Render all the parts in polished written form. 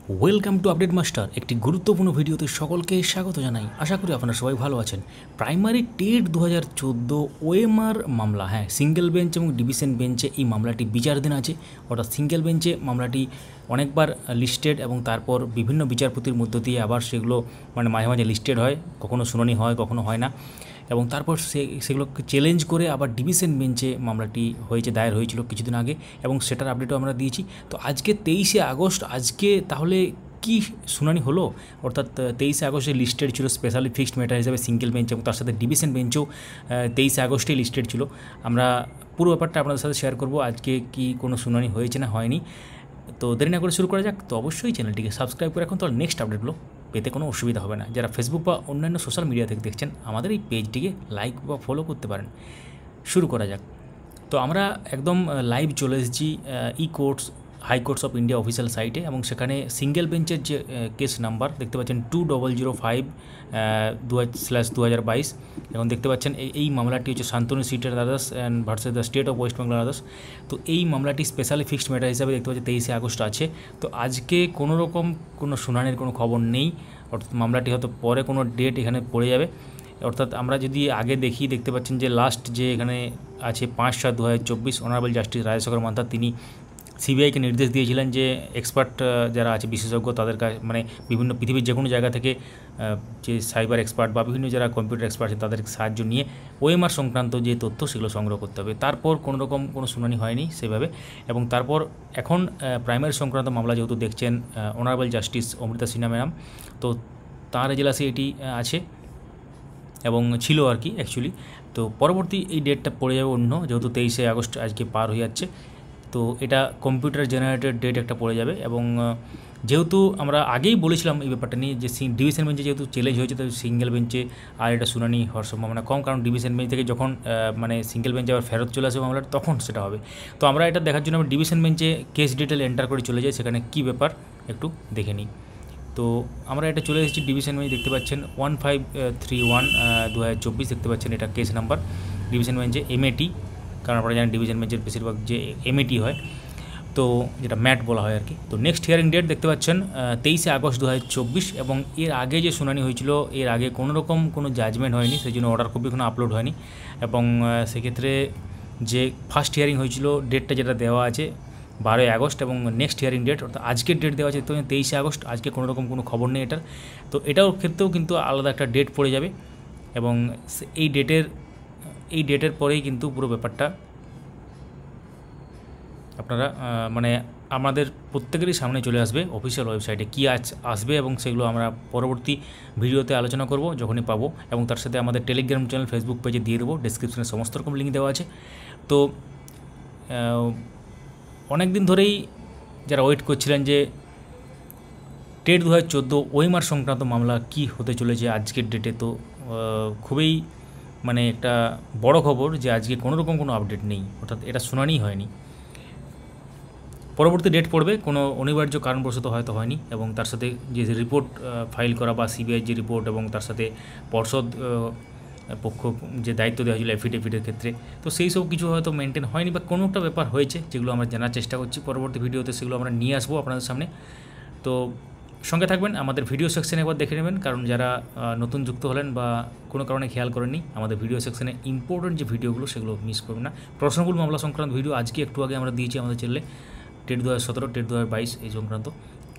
Welcome to update master. একটি গুরুত্বপূর্ণ ভিডিওতে সকলকে স্বাগত জানাই। আশা করি আপনারা সবাই ভালো আছেন। প্রাইমারি টেট 2014 ওএমআর মামলা, সিঙ্গেল বেঞ্চ এবং ডিভিশন বেঞ্চে এই মামলাটি বিচারাধীন আছে। অর্থাৎ সিঙ্গেল বেঞ্চে মামলাটি অনেকবার লিস্টেড এবং তারপর বিভিন্ন বিচারপতির মধ্য দিয়ে আবার সেগুলো মাঝে মাঝে লিস্টেড হয়, কখনো শুনানি হয়, কখনো হয় না, এবং তারপর সেগুলোকে চ্যালেঞ্জ করে আবার ডিভিশন বেঞ্চে মামলাটি দায়ের হয়েছিল কিছুদিন আগে, এবং সেটার আপডেটও আমরা দিয়েছি। তো আজকে 23শে আগস্ট, আজকে তাহলে কি শুনানি হলো? অর্থাৎ 23শে আগস্টে লিস্টেড ছিল স্পেশালি ফিক্সড ম্যাটার হিসাবে সিঙ্গেল বেঞ্চ, এবং তার সাথে ডিভিশন বেঞ্চও 23শে আগস্টেই লিস্টেড ছিল। আমরা পুরো ব্যাপারটা আপনাদের সাথে শেয়ার করব, আজকে কি কোনো শুনানি হয়েছে না হয়নি। তো দেরি না করে শুরু করা যাক। তো অবশ্যই চ্যানেলটিকে সাবস্ক্রাইব করে রাখুন, তাহলে নেক্সট আপডেটগুলো পেতে কোনো অসুবিধা হবে না। যারা ফেসবুক বা অন্যান্য সোশ্যাল মিডিয়া থেকে দেখছেন, আমাদের এই পেজটিকে লাইক বা ফলো করতে পারেন। শুরু করা যাক। তো আমরা একদম লাইভ চলে এসেছি courts high courts of India official সাইটে, এবং সেখানে সিঙ্গেল বেঞ্চের যে কেস নাম্বার দেখতে পাচ্ছেন 2005/2022, এবং দেখতে পাচ্ছেন এই মামলাটি হচ্ছে শান্তনু সিটের others and versus the state of West Bengal others. তো এই মামলাটি স্পেশালি ফিক্সড ম্যাটার হিসাবে দেখতে পাচ্ছি 23শে আগস্ট আছে। তো আজকে কোনো রকম কোনো শুনানির কোনো খবর নেই, অর্থাৎ মামলাটি হয়তো পরে কোনো ডেট এখানে পড়ে যাবে। অর্থাৎ আমরা যদি আগে দেখতে পাচ্ছেন যে লাস্ট যে এখানে আছে 5/7/2024 অনারেবল জাস্টিস রাজশেখর মান্থার, তিনি সিবিআইকে নির্দেশ দিয়েছিলেন যে এক্সপার্ট যারা আছে, বিশেষজ্ঞ, তাদের কাছে বিভিন্ন পৃথিবীর যে কোনো জায়গা থেকে যে সাইবার এক্সপার্ট বা বিভিন্ন যারা কম্পিউটার এক্সপার্ট আছে তাদের সাহায্য নিয়ে ওএমআর সংক্রান্ত যে তথ্য সেগুলো সংগ্রহ করতে হবে। তারপর কোনো রকম কোনো শুনানি হয়নি সেভাবে, এবং তারপর এখন প্রাইমারি সংক্রান্ত মামলা যেহেতু দেখছেন honourable justice Amrita Sinha madam, তো তাঁর এজলাসে এটি আছে এবং ছিল আর কি অ্যাকচুয়ালি। তো পরবর্তী এই ডেটটা পড়ে যাবে অন্য, যেহেতু 23শে আগস্ট আজকে পার হয়ে যাচ্ছে, তো এটা কম্পিউটার জেনারেটেড ডেট একটা পড়ে যাবে। এবং যেহেতু আমরা আগেই বলেছিলাম এই ব্যাপারটা নিয়ে যে ডিভিশন বেঞ্চে যেহেতু চ্যালেঞ্জ হয়েছে, তাই সিঙ্গেল বেঞ্চে আর এটা শুনানি হওয়ার সম্ভাবনা কম, কারণ ডিভিশন বেঞ্চ থেকে যখন সিঙ্গেল বেঞ্চে আবার ফেরত চলে আসবে মামলাটা, তখন সেটা হবে। তো আমরা এটা দেখার জন্য আমরা ডিভিশন বেঞ্চে কেস ডিটেল এন্টার করে চলে যাই, সেখানে কী ব্যাপার একটু দেখে নিই। তো আমরা এটা চলে এসেছি ডিভিশন বেঞ্চ, দেখতে পাচ্ছেন 1531/2024 দেখতে পাচ্ছেন, এটা কেস নাম্বার ডিভিশন বেঞ্চে এমএটি, কারণ আপনারা জানেন ডিভিশন বেঞ্চের বেশিরভাগ যে এমএটি হয়, তো যেটা ম্যাট বলা হয় আর কি। তো নেক্সট হিয়ারিং ডেট দেখতে পাচ্ছেন 23শে আগস্ট 2024, এবং এর আগে যে শুনানি হয়েছিল, এর আগে কোনো রকম কোনো জাজমেন্ট হয়নি, সেই জন্য অর্ডার কপি কোনো আপলোড হয়নি। এবং সেক্ষেত্রে যে ফার্স্ট হিয়ারিং হয়েছিল ডেটটা যেটা দেওয়া আছে 12 আগস্ট, এবং নেক্সট হিয়ারিং ডেট অর্থাৎ আজকের ডেট দেওয়া আছে 23শে আগস্ট। আজকে কোনো রকম কোনো খবর নেই এটার, তো এটাও ক্ষেত্রেও কিন্তু আলাদা একটা ডেট পড়ে যাবে, এবং এই ডেটের পরেই কিন্তু পুরো ব্যাপারটা আপনারা আমাদের প্রত্যেকেরই সামনে চলে আসবে অফিসিয়াল ওয়েবসাইটে কী আসবে, এবং সেগুলো আমরা পরবর্তী ভিডিওতে আলোচনা করব যখনই পাবো, এবং তার সাথে আমাদের টেলিগ্রাম চ্যানেল, ফেসবুক পেজে দিয়ে দেবো, ডেসক্রিপশনে সমস্ত রকম লিঙ্ক দেওয়া আছে। তো অনেক দিন ধরেই যারা ওয়েট করছিলেন যে টেট 2014 ওএমআর সংক্রান্ত মামলা কি হতে চলেছে আজকের ডেটে, তো খুবই একটা বড় খবর যে আজকে কোনো রকম কোনো আপডেট নেই, অর্থাৎ এটা শুনানিই হয়নি। পরবর্তী ডেট পড়বে, কোনো অনিবার্য কারণবশত হয়তো হয়নি, এবং তার সাথে যে রিপোর্ট ফাইল করা বা সিবিআই যে রিপোর্ট, এবং তার সাথে পর্ষদ পক্ষ যে দায়িত্ব দেওয়া হয়েছিল এফিডেভিটের ক্ষেত্রে, তো সেই সব কিছু হয়তো মেনটেন হয়নি, বা কোনো একটা ব্যাপার হয়েছে যেগুলো আমরা জানার চেষ্টা করছি। পরবর্তী ভিডিওতে সেগুলো আমরা নিয়ে আসবো আপনাদের সামনে। তো সঙ্গে থাকবেন, আমাদের ভিডিও সেকশনে একবার দেখে নেবেন, কারণ যারা নতুন যুক্ত হলেন বা কোনো কারণে খেয়াল করেননি, আমাদের ভিডিও সেকশনে ইম্পর্টেন্ট যে ভিডিওগুলো সেগুলো মিস করবেন না। প্রশ্নগুলো মামলা সংক্রান্ত ভিডিও আজকে একটু আগে আমরা দিয়েছি আমাদের চ্যানেলে, টেট 2017, টেট 2022 এই সংক্রান্ত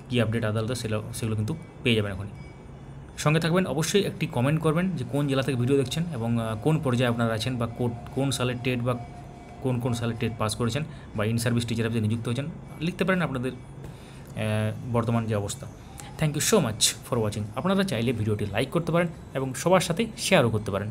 কী আপডেট আদালতে সেগুলো কিন্তু পেয়ে যাবেন এখনই। সঙ্গে থাকবেন, অবশ্যই একটি কমেন্ট করবেন যে কোন জেলা থেকে ভিডিও দেখছেন, এবং কোন পর্যায়ে আপনারা আছেন, বা কোন সালে টেট বা কোন সালে টেট পাস করেছেন, বা ইন সার্ভিস টিচার হিসেবে নিযুক্ত হয়েছেন, লিখতে পারেন আপনাদের বর্তমান যে অবস্থা। Thank you so much for watching. আপনারা চাইলে ভিডিওটি লাইক করতে পারেন এবং সবার সাথে শেয়ারও করতে পারেন।